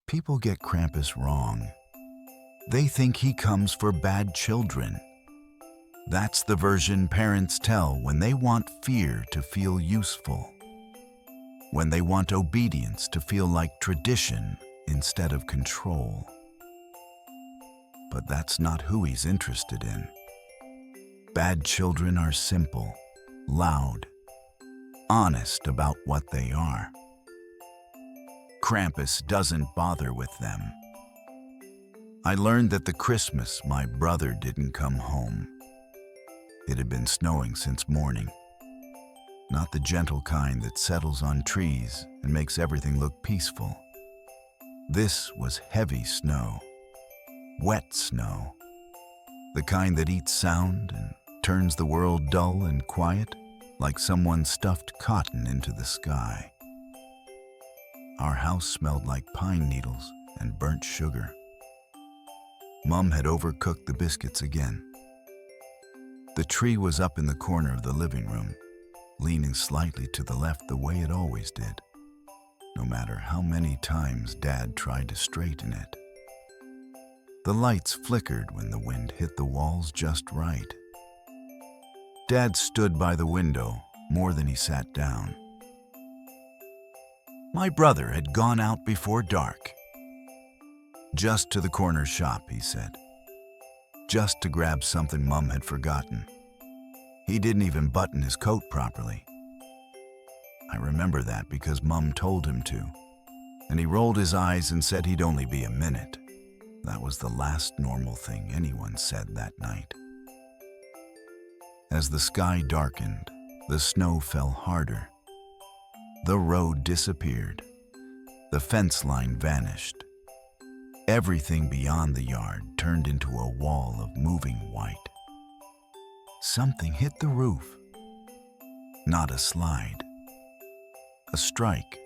People get Krampus wrong. They think he comes for bad children. That's the version parents tell when they want fear to feel useful, when they want obedience to feel like tradition instead of control. But that's not who he's interested in. Bad children are simple, loud, honest about what they are. Krampus doesn't bother with them. I learned that the Christmas my brother didn't come home. It had been snowing since morning. Not the gentle kind that settles on trees and makes everything look peaceful. This was heavy snow, wet snow, the kind that eats sound and turns the world dull and quiet like someone stuffed cotton into the sky. Our house smelled like pine needles and burnt sugar. Mom had overcooked the biscuits again. The tree was up in the corner of the living room, leaning slightly to the left the way it always did, no matter how many times Dad tried to straighten it. The lights flickered when the wind hit the walls just right. Dad stood by the window more than he sat down. My brother had gone out before dark. Just to the corner shop, he said. Just to grab something Mum had forgotten. He didn't even button his coat properly. I remember that because Mum told him to, and he rolled his eyes and said he'd only be a minute. That was the last normal thing anyone said that night. As the sky darkened, the snow fell harder. The road disappeared. The fence line vanished. Everything beyond the yard turned into a wall of moving white. Something hit the roof. Not a slide. A strike.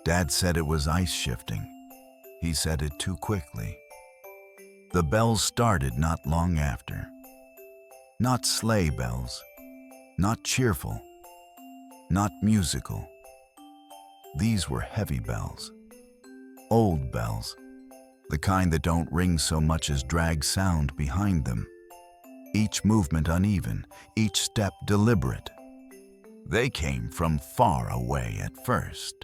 Dad said it was ice shifting. He said it too quickly. The bells started not long after. Not sleigh bells. Not cheerful. Not musical. These were heavy bells. Old bells. The kind that don't ring so much as drag sound behind them. Each movement uneven, each step deliberate. They came from far away at first.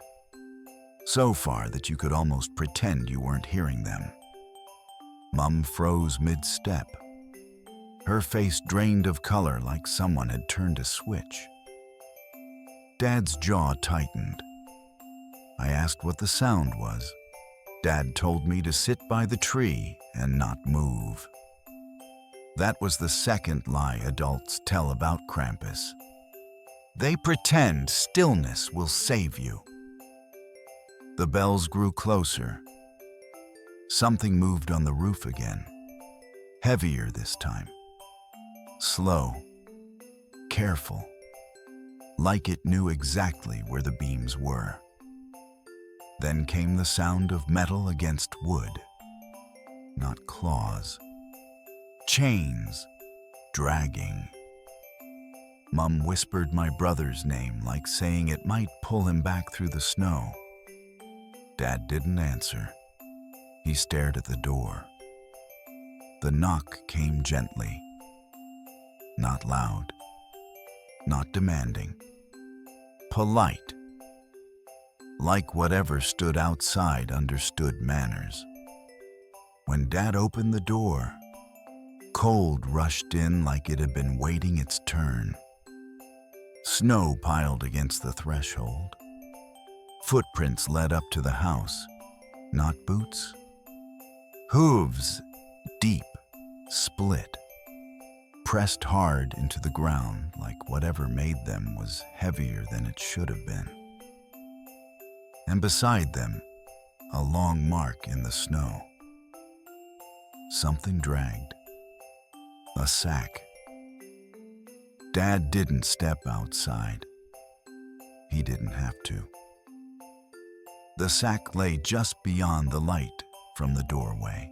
So far that you could almost pretend you weren't hearing them. Mum froze mid-step. Her face drained of color like someone had turned a switch. Dad's jaw tightened. I asked what the sound was. Dad told me to sit by the tree and not move. That was the second lie adults tell about Krampus. They pretend stillness will save you. The bells grew closer. Something moved on the roof again. Heavier this time. Slow. Careful. Like it knew exactly where the beams were. Then came the sound of metal against wood. Not claws. Chains. Dragging. Mum whispered my brother's name like saying it might pull him back through the snow. Dad didn't answer. He stared at the door. The knock came gently. Not loud. Not demanding. Polite. Like whatever stood outside understood manners. When Dad opened the door, cold rushed in like it had been waiting its turn. Snow piled against the threshold. Footprints led up to the house, not boots. Hooves, deep, split, pressed hard into the ground like whatever made them was heavier than it should have been. And beside them, a long mark in the snow. Something dragged. A sack. Dad didn't step outside. He didn't have to. The sack lay just beyond the light from the doorway.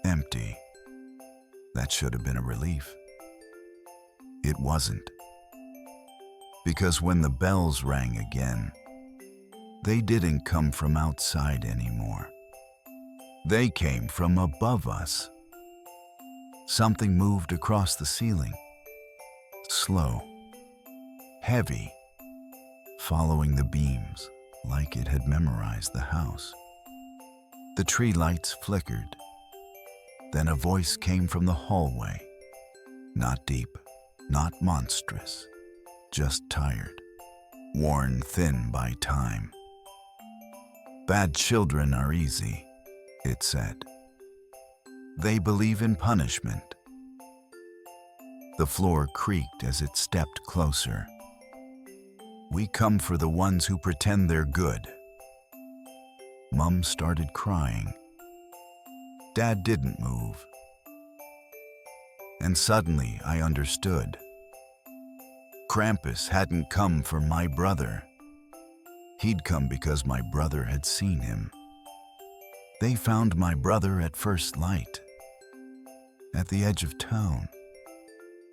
Empty. That should have been a relief. It wasn't. Because when the bells rang again, They didn't come from outside anymore. They came from above us. Something moved across the ceiling, slow, heavy, following the beams like it had memorized the house. The tree lights flickered. Then a voice came from the hallway. Not deep, not monstrous, just tired, worn thin by time. Bad children are easy, it said. They believe in punishment. The floor creaked as it stepped closer. We come for the ones who pretend they're good. Mum started crying. Dad didn't move. And suddenly I understood. Krampus hadn't come for my brother. He'd come because my brother had seen him. They found my brother at first light, at the edge of town,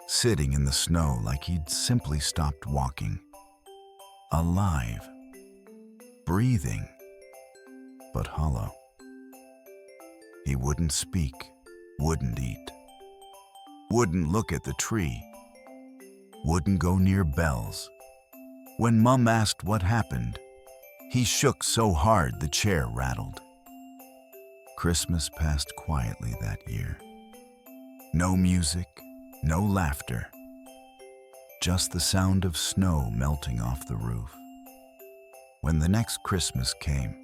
sitting in the snow like he'd simply stopped walking. Alive, breathing, but hollow. He wouldn't speak, wouldn't eat, wouldn't look at the tree, wouldn't go near bells. When Mum asked what happened, he shook so hard the chair rattled. Christmas passed quietly that year. No music, no laughter, just the sound of snow melting off the roof. When the next Christmas came,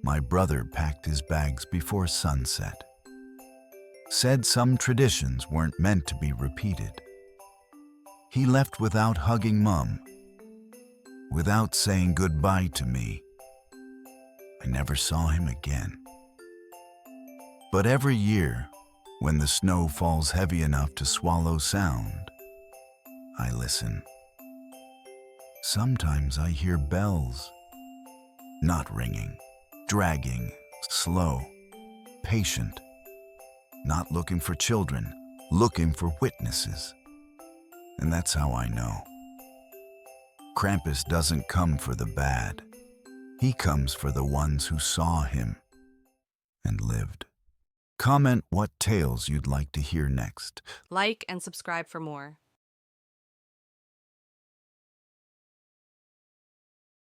my brother packed his bags before sunset. Said some traditions weren't meant to be repeated. He left without hugging Mum, without saying goodbye to me. I never saw him again. But every year, when the snow falls heavy enough to swallow sound, I listen. Sometimes I hear bells, not ringing, dragging, slow, patient, not looking for children, looking for witnesses. And that's how I know. Krampus doesn't come for the bad. He comes for the ones who saw him and lived. Comment what tales you'd like to hear next. Like and subscribe for more.